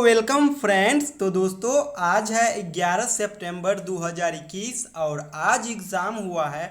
Welcome friends. तो दोस्तों आज है 11 सितंबर 2021 और आज एग्ज़ाम हुआ है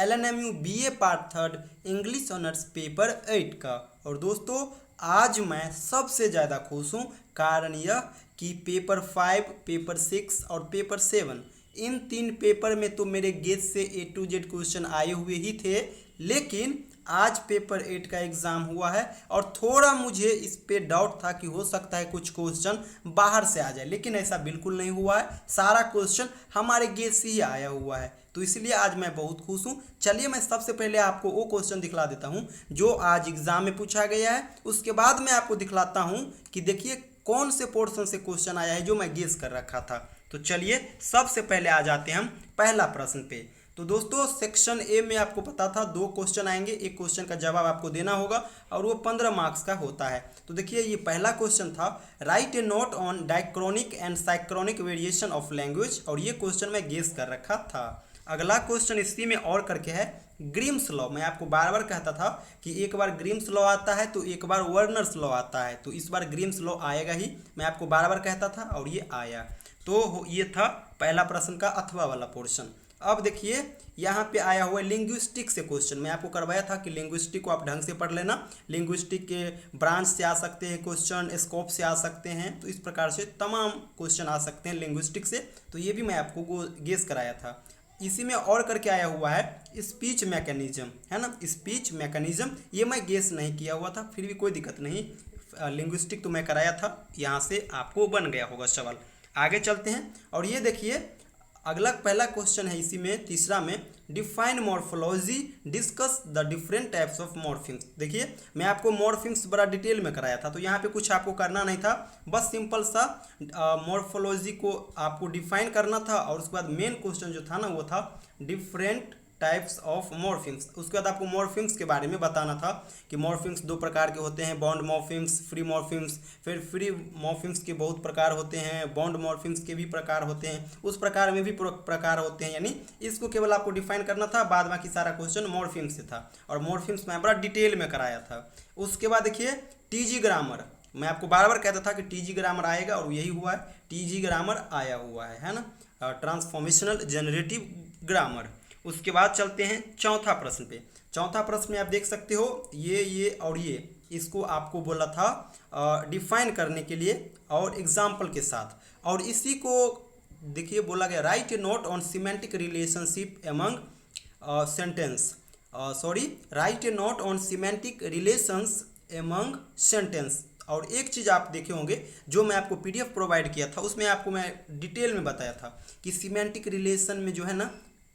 LNMU BA part third English honours paper 8 का। और दोस्तों आज मैं सबसे ज़्यादा खुश हूँ, कारण यह कि पेपर 5, पेपर 6 और पेपर 7 इन 3 पेपर में तो मेरे गेस से A to Z क्वेश्चन आए हुए ही थे, लेकिन आज पेपर 8 का एग्ज़ाम हुआ है और थोड़ा मुझे इस पे डाउट था कि हो सकता है कुछ क्वेश्चन बाहर से आ जाए, लेकिन ऐसा बिल्कुल नहीं हुआ है। सारा क्वेश्चन हमारे गेस से ही आया हुआ है, तो इसलिए आज मैं बहुत खुश हूँ। चलिए मैं सबसे पहले आपको वो क्वेश्चन दिखला देता हूँ जो आज एग्ज़ाम में पूछा गया है। उसके बाद मैं आपको दिखलाता हूँ कि देखिए कौन से पोर्शन से क्वेश्चन आया है जो मैं गेस कर रखा था। तो चलिए सबसे पहले आ जाते हैं हम पहला प्रश्न पे। तो दोस्तों सेक्शन ए में आपको पता था 2 क्वेश्चन आएंगे, एक क्वेश्चन का जवाब आपको देना होगा और वो 15 मार्क्स का होता है। तो देखिए ये पहला क्वेश्चन था, write a note on diachronic and synchronic variation of language, और ये क्वेश्चन मैं गेस कर रखा था। अगला क्वेश्चन इसी में और करके है ग्रीम्स लॉ। मैं आपको बार बार कहता था कि एक बार ग्रीम्स लॉ आता है तो एक बार वर्नर्स लॉ आता है, तो इस बार ग्रीम्स लॉ आएगा ही, मैं आपको बार बार कहता था और ये आया। तो ये था पहला प्रश्न का अथवा वाला पोर्शन। अब देखिए यहाँ पे आया हुआ है लिंग्विस्टिक से क्वेश्चन। मैं आपको करवाया था कि लिंग्विस्टिक को आप ढंग से पढ़ लेना। लिंग्विस्टिक के ब्रांच से आ सकते हैं क्वेश्चन, स्कोप से आ सकते हैं, तो इस प्रकार से तमाम क्वेश्चन आ सकते हैं लिंग्विस्टिक से। तो ये भी मैं आपको गेस कराया था। इसी में और करके आया हुआ है स्पीच मैकेनिज्म, है ना, स्पीच मैकेनिज्म। ये मैं गेस नहीं किया हुआ था, फिर भी कोई दिक्कत नहीं, लिंग्विस्टिक तो मैं कराया था, यहाँ से आपको बन गया होगा सवाल। आगे चलते हैं और ये देखिए अगला पहला क्वेश्चन है इसी में तीसरा में, define morphology, discuss the different types of morphemes. देखिए मैं आपको मॉर्फिम्स बड़ा डिटेल में कराया था, तो यहाँ पे कुछ आपको करना नहीं था, बस सिंपल सा मॉर्फोलॉजी को आपको डिफाइन करना था। और उसके बाद मेन क्वेश्चन जो था ना वो था डिफरेंट टाइप्स ऑफ मॉर्फिम्स। उसके बाद आपको मॉर्फिम्स के बारे में बताना था कि मॉर्फिम्स 2 प्रकार के होते हैं, बॉन्ड मॉर्फिम्स, फ्री मॉर्फिम्स। फिर फ्री मॉर्फिम्स के बहुत प्रकार होते हैं, बॉन्ड मॉर्फिम्स के भी प्रकार होते हैं, उस प्रकार में भी प्रकार होते हैं, यानी इसको केवल आपको डिफाइन करना था, बाद बाकी सारा क्वेश्चन मॉर्फिम्स से था। और मॉर्फिम्स मैं बड़ा डिटेल में कराया था। उसके बाद देखिए टीजी ग्रामर, मैं आपको बार बार कहता था कि टीजी ग्रामर आएगा और यही हुआ है, टीजी ग्रामर आया हुआ है ना, ट्रांसफॉर्मेशनल जनरेटिव ग्रामर। उसके बाद चलते हैं चौथा प्रश्न पे। चौथा प्रश्न में आप देख सकते हो ये और ये, इसको आपको बोला था डिफाइन करने के लिए और एग्जाम्पल के साथ। और इसी को देखिए बोला गया right a note on semantic relationship among sentence, right a note on semantic relations among sentence. और एक चीज़ आप देखे होंगे जो मैं आपको PDF प्रोवाइड किया था, उसमें आपको मैं डिटेल में बताया था कि सिमेंटिक रिलेशन में जो है ना,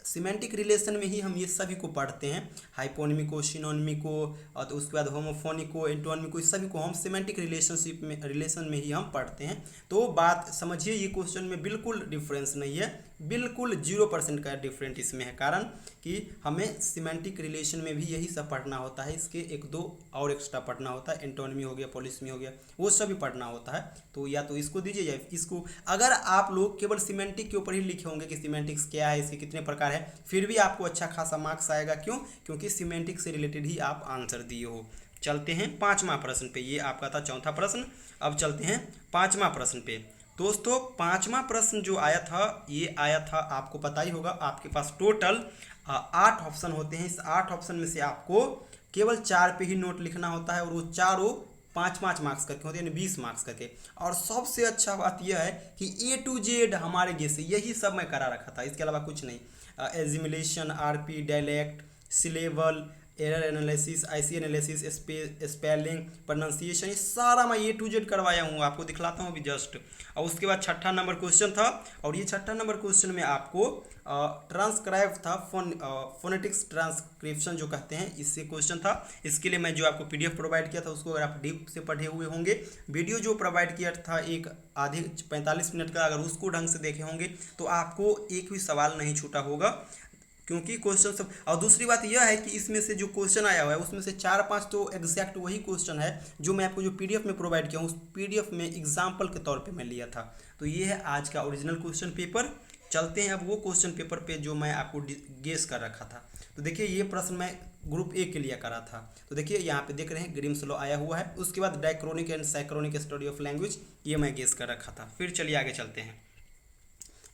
सिमेंटिक रिलेशन में ही हम ये सभी को पढ़ते हैं, हाइपोनिमी को, सिनोनिमी को, और तो उसके बाद होमोफोनी को, एंटोनिमी को, इस सभी को हम सिमेंटिक रिलेशन में ही हम पढ़ते हैं। तो बात समझिए ये क्वेश्चन में बिल्कुल डिफरेंस नहीं है, बिल्कुल 0% का डिफरेंट इसमें है, कारण कि हमें सिमेंटिक रिलेशन में भी यही सब पढ़ना होता है, इसके 1-2 और एक्स्ट्रा पढ़ना होता है, एंटोनिमी हो गया, पॉलिसमी हो गया, वो सभी पढ़ना होता है। तो या तो इसको दीजिए या इसको। अगर आप लोग केवल सिमेंटिक के ऊपर ही लिखे होंगे कि सिमेंटिक्स क्या है, इसके कितने प्रकार है, फिर भी आपको अच्छा खासा मार्क्स आएगा। क्यों? क्योंकि सिमेंटिक से रिलेटेड ही आप आंसर दिए हो। चलते हैं 5वां प्रश्न पे, ये आपका था चौथा प्रश्न। अब चलते हैं 5वां प्रश्न पे। दोस्तों 5वां प्रश्न जो आया था ये आया था, आपको पता ही होगा, आपके पास टोटल 8 ऑप्शन होते हैं। इस 8 ऑप्शन में से आपको केवल 4 पे ही नोट लिखना होता है और वो चारों 5-5 मार्क्स करके होते हैं, यानी 20 मार्क्स करके। और सबसे अच्छा बात यह है कि A to Z हमारे गेस से यही सब मैं करा रखा था, इसके अलावा कुछ नहीं। एजिमुलेशन, RP, dialect, syllable, error analysis, IC analysis, spelling, pronunciation, ये सारा मैं A to Z करवाया हूँ, आपको दिखलाता हूँ अभी जस्ट। और उसके बाद 6ठा नंबर क्वेश्चन था, और ये 6ठा नंबर क्वेश्चन में आपको ट्रांसक्राइब था, फोनेटिक्स ट्रांसक्रिप्शन जो कहते हैं, इससे क्वेश्चन था। इसके लिए मैं जो आपको PDF प्रोवाइड किया था उसको अगर आप डीप से पढ़े हुए होंगे, वीडियो जो प्रोवाइड किया था एक आधे 45 मिनट का, अगर उसको ढंग से देखे होंगे तो आपको एक भी सवाल नहीं छूटा होगा, क्योंकि क्वेश्चन सब। और दूसरी बात यह है कि इसमें से जो क्वेश्चन आया हुआ है उसमें से 4-5 तो एग्जैक्ट वही क्वेश्चन है जो मैं आपको जो PDF में प्रोवाइड किया हूँ, उस PDF में एग्जाम्पल के तौर पे मैं लिया था। तो ये है आज का ओरिजिनल क्वेश्चन पेपर। चलते हैं अब वो क्वेश्चन पेपर पे जो मैं आपको गेस कर रखा था। तो देखिए ये प्रश्न मैं ग्रुप ए के लिए करा था। तो देखिए यहाँ पे देख रहे हैं ग्रीम्स लॉ आया हुआ है। उसके बाद diachronic and synchronic study of language, ये मैं गेस कर रखा था। फिर चलिए आगे चलते हैं।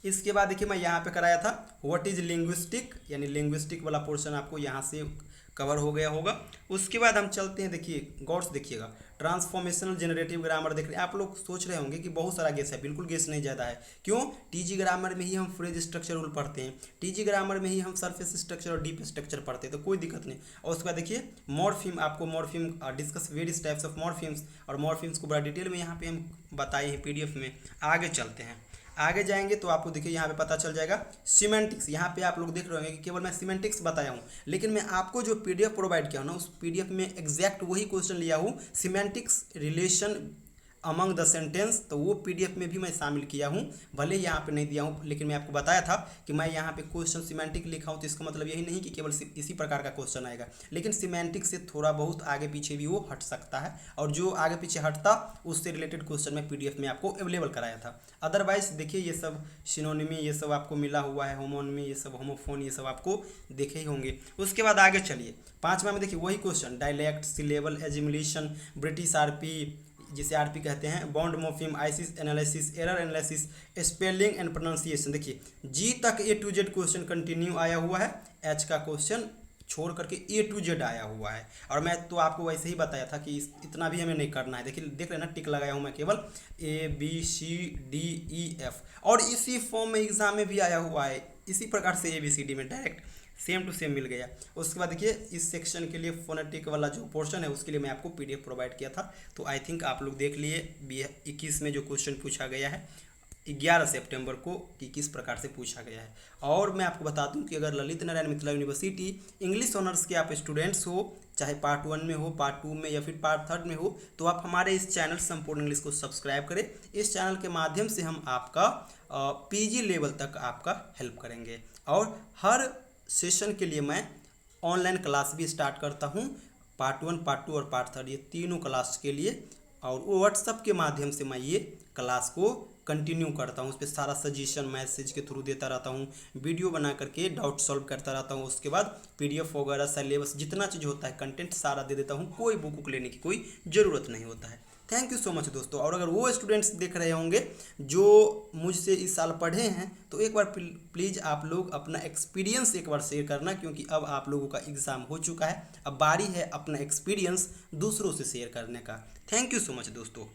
इसके बाद देखिए मैं यहाँ पे कराया था व्हाट इज लिंग्विस्टिक, यानी लिंग्विस्टिक वाला पोर्शन आपको यहाँ से कवर हो गया होगा। उसके बाद हम चलते हैं, देखिए गौर से देखिएगा, ट्रांसफॉर्मेशनल जनरेटिव ग्रामर देख रहे हैं। आप लोग सोच रहे होंगे कि बहुत सारा गेस है, बिल्कुल गेस नहीं ज़्यादा है। क्यों? टीजी ग्रामर में ही हम फ्रेज स्ट्रक्चर रूल पढ़ते हैं, टीजी ग्रामर में ही हम सरफेस स्ट्रक्चर और डीप स्ट्रक्चर पढ़ते हैं, तो कोई दिक्कत नहीं। और उसके बाद देखिए मॉर्फिम, आपको morpheme discuss various types of morphemes, और मॉर्फिम्स को बड़ा डिटेल में यहाँ पे हम बताए हैं पीडीएफ में। आगे चलते हैं, आगे जाएंगे तो आपको देखिए यहाँ पे पता चल जाएगा सीमेंटिक्स। यहाँ पे आप लोग देख रहे होंगे कि केवल मैं सीमेंटिक्स बताया हूँ, लेकिन मैं आपको जो पीडीएफ प्रोवाइड किया हूँ ना, उस पीडीएफ में एग्जैक्ट वही क्वेश्चन लिया हूँ, semantics relation among the sentence. तो वो पीडीएफ में भी मैं शामिल किया हूँ, भले यहाँ पे नहीं दिया हूँ, लेकिन मैं आपको बताया था कि मैं यहाँ पे क्वेश्चन सीमेंटिक लिखा हूँ, तो इसका मतलब यही नहीं कि केवल इसी प्रकार का क्वेश्चन आएगा, लेकिन सीमेंटिक से थोड़ा बहुत आगे पीछे भी वो हट सकता है, और जो आगे पीछे हटता उससे रिलेटेड क्वेश्चन मैं पीडीएफ में आपको अवेलेबल कराया था। अदरवाइज देखिए ये सब सिनोनिमी, ये सब आपको मिला हुआ है, होमोनिमी, ये सब होमोफोन, ये सब आपको देखे ही होंगे। उसके बाद आगे चलिए, पाँचवा में देखिए वही question, dialect, syllable, assimilation, British RP जिसे आरपी कहते हैं, bound morpheme, ICs analysis, error analysis, spelling and pronunciation. देखिए जी तक A to Z question continue आया हुआ है, एच का क्वेश्चन छोड़ करके ए टू जेड आया हुआ है। और मैं तो आपको वैसे ही बताया था कि इतना भी हमें नहीं करना है। देखिए देख रहे हैं ना, टिक लगाया हूँ मैं, केवल A B C D E F, और इसी फॉर्म में एग्जाम में भी आया हुआ है, इसी प्रकार से ए बी सी डी में डायरेक्ट सेम टू सेम मिल गया। उसके बाद देखिए इस सेक्शन के लिए फोनेटिक वाला जो पोर्शन है उसके लिए मैं आपको पीडीएफ प्रोवाइड किया था, तो आई थिंक आप लोग देख लिए 21 में जो क्वेश्चन पूछा गया है 11 सितंबर को कि किस प्रकार से पूछा गया है। और मैं आपको बता दूं कि अगर Lalit Narayan Mithila university English honours के आप स्टूडेंट्स हो, चाहे पार्ट 1 में हो, पार्ट 2 में या फिर पार्ट 3 में हो, तो आप हमारे इस चैनल संपूर्ण इंग्लिश को सब्सक्राइब करें। इस चैनल के माध्यम से हम आपका पीजी लेवल तक आपका हेल्प करेंगे, और हर सेशन के लिए मैं ऑनलाइन क्लास भी स्टार्ट करता हूँ, पार्ट 1, पार्ट 2 और पार्ट 3, ये तीनों क्लास के लिए, और वो व्हाट्सएप के माध्यम से मैं ये क्लास को कंटिन्यू करता हूँ। उस पर सारा सजेशन मैसेज के थ्रू देता रहता हूँ, वीडियो बना करके डाउट सॉल्व करता रहता हूँ। उसके बाद पीडीएफ वगैरह, सिलेबस, जितना चीज़ होता है कंटेंट सारा दे देता हूँ, कोई बुक लेने की कोई ज़रूरत नहीं होता है। थैंक यू सो मच दोस्तों। और अगर वो स्टूडेंट्स देख रहे होंगे जो मुझसे इस साल पढ़े हैं, तो एक बार प्लीज़ आप लोग अपना एक्सपीरियंस एक बार शेयर करना, क्योंकि अब आप लोगों का एग्ज़ाम हो चुका है, अब बारी है अपना एक्सपीरियंस दूसरों से शेयर करने का। थैंक यू सो मच दोस्तों।